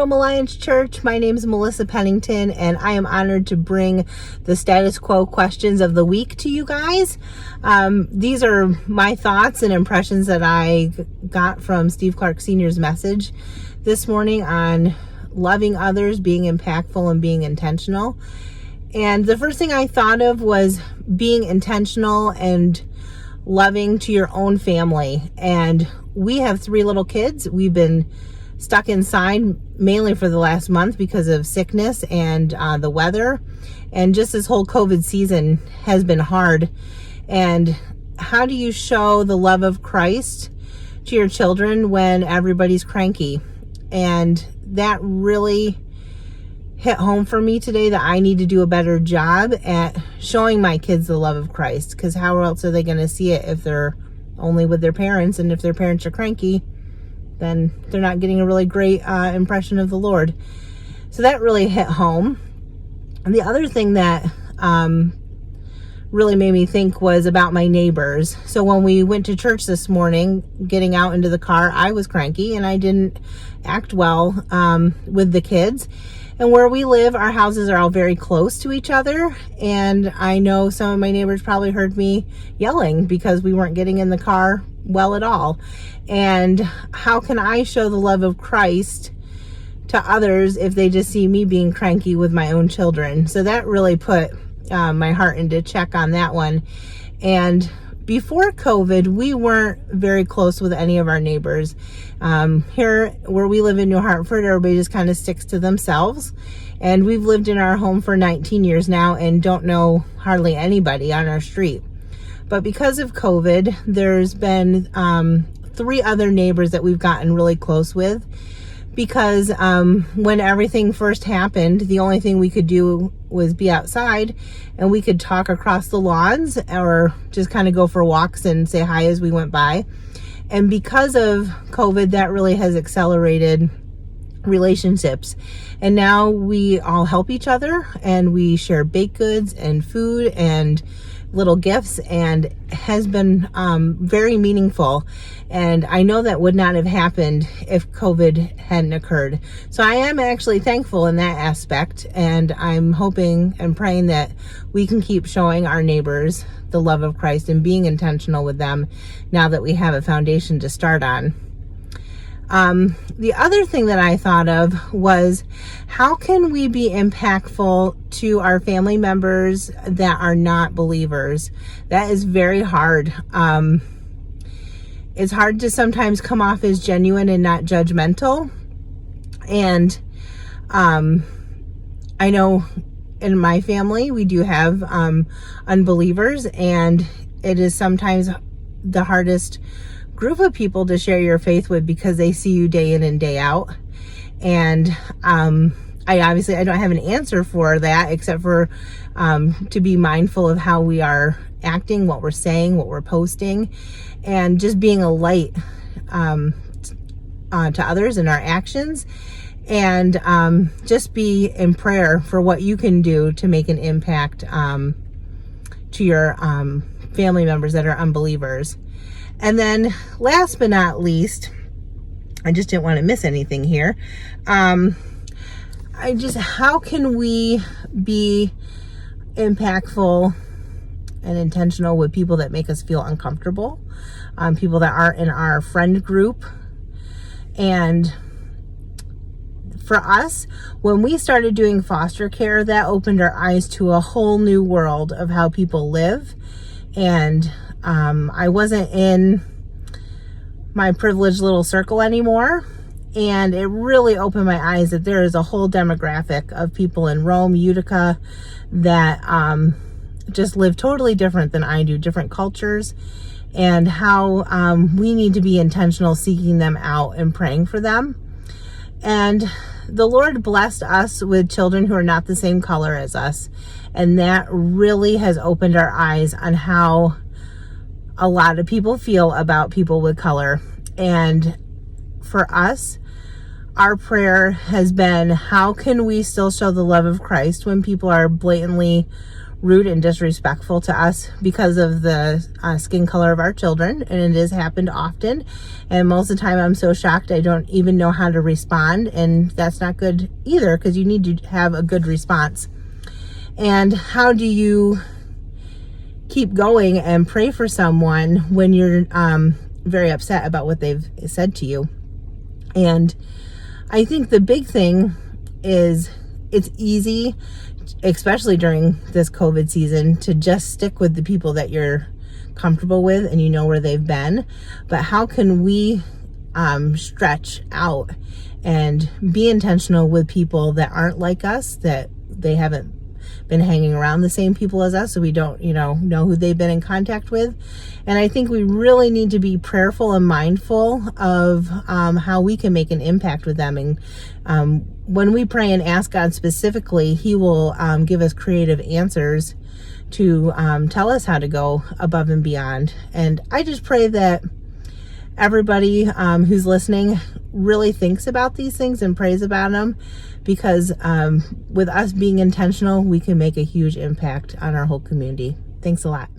Rome Alliance Church. My name is Melissa Pennington, and I am honored to bring the Status Quo questions of the week to you guys. These are my thoughts and impressions that I got from Steph Clark Sr.'s message this morning on loving others, being impactful, and being intentional. And the first thing I thought of was being intentional and loving to your own family. And we have 3 little kids. We've been stuck inside mainly for the last month because of sickness and the weather, and just this whole COVID season has been hard. And how do you show the love of Christ to your children when everybody's cranky? And that really hit home for me today, that I need to do a better job at showing my kids the love of Christ, because how else are they going to see it if they're only with their parents? And if their parents are cranky, then they're not getting a really great impression of the Lord. So that really hit home. And the other thing that really made me think was about my neighbors. So when we went to church this morning, getting out into the car, I was cranky and I didn't act well with the kids. And where we live, our houses are all very close to each other. And I know some of my neighbors probably heard me yelling because we weren't getting in the car well at all. And how can I show the love of Christ to others if they just see me being cranky with my own children? So that really put my heart into check on that one. And before COVID, we weren't very close with any of our neighbors. Here where we live in New Hartford, everybody just kind of sticks to themselves. And we've lived in our home for 19 years now and don't know hardly anybody on our street. But because of COVID, there's been 3 other neighbors that we've gotten really close with, because when everything first happened, the only thing we could do was be outside, and we could talk across the lawns or just kind of go for walks and say hi as we went by. And because of COVID, that really has accelerated relationships. And now we all help each other, and we share baked goods and food and little gifts, and has been very meaningful. And I know that would not have happened if COVID hadn't occurred. So I am actually thankful in that aspect, and I'm hoping and praying that we can keep showing our neighbors the love of Christ and being intentional with them now that we have a foundation to start on. The other thing that I thought of was, how can we be impactful to our family members that are not believers? That is very hard. It's hard to sometimes come off as genuine and not judgmental. And I know in my family, we do have unbelievers, and it is sometimes the hardest group of people to share your faith with, because they see you day in and day out. And I don't have an answer for that, except for to be mindful of how we are acting, what we're saying, what we're posting, and just being a light to others in our actions. And just be in prayer for what you can do to make an impact to your family members that are unbelievers. And then last but not least, I just didn't want to miss anything here. How can we be impactful and intentional with people that make us feel uncomfortable, people that aren't in our friend group? And for us, when we started doing foster care, that opened our eyes to a whole new world of how people live. And I wasn't in my privileged little circle anymore, and it really opened my eyes that there is a whole demographic of people in Rome, Utica, that just live totally different than I do, different cultures, and how we need to be intentional seeking them out and praying for them. And the Lord blessed us with children who are not the same color as us, and that really has opened our eyes on how a lot of people feel about people with color. And for us, our prayer has been, how can we still show the love of Christ when people are blatantly rude and disrespectful to us because of the skin color of our children, and it has happened often. And most of the time I'm so shocked I don't even know how to respond, and that's not good either, because you need to have a good response. And how do you keep going and pray for someone when you're very upset about what they've said to you? And I think the big thing is it's easy, especially during this COVID season, to just stick with the people that you're comfortable with and you know where they've been. But how can we stretch out and be intentional with people that aren't like us, that they haven't been hanging around the same people as us, so we don't know who they've been in contact with? And I think we really need to be prayerful and mindful of how we can make an impact with them. And when we pray and ask God specifically, He will give us creative answers to tell us how to go above and beyond. And I just pray that everybody who's listening really thinks about these things and prays about them, because with us being intentional, we can make a huge impact on our whole community. Thanks a lot.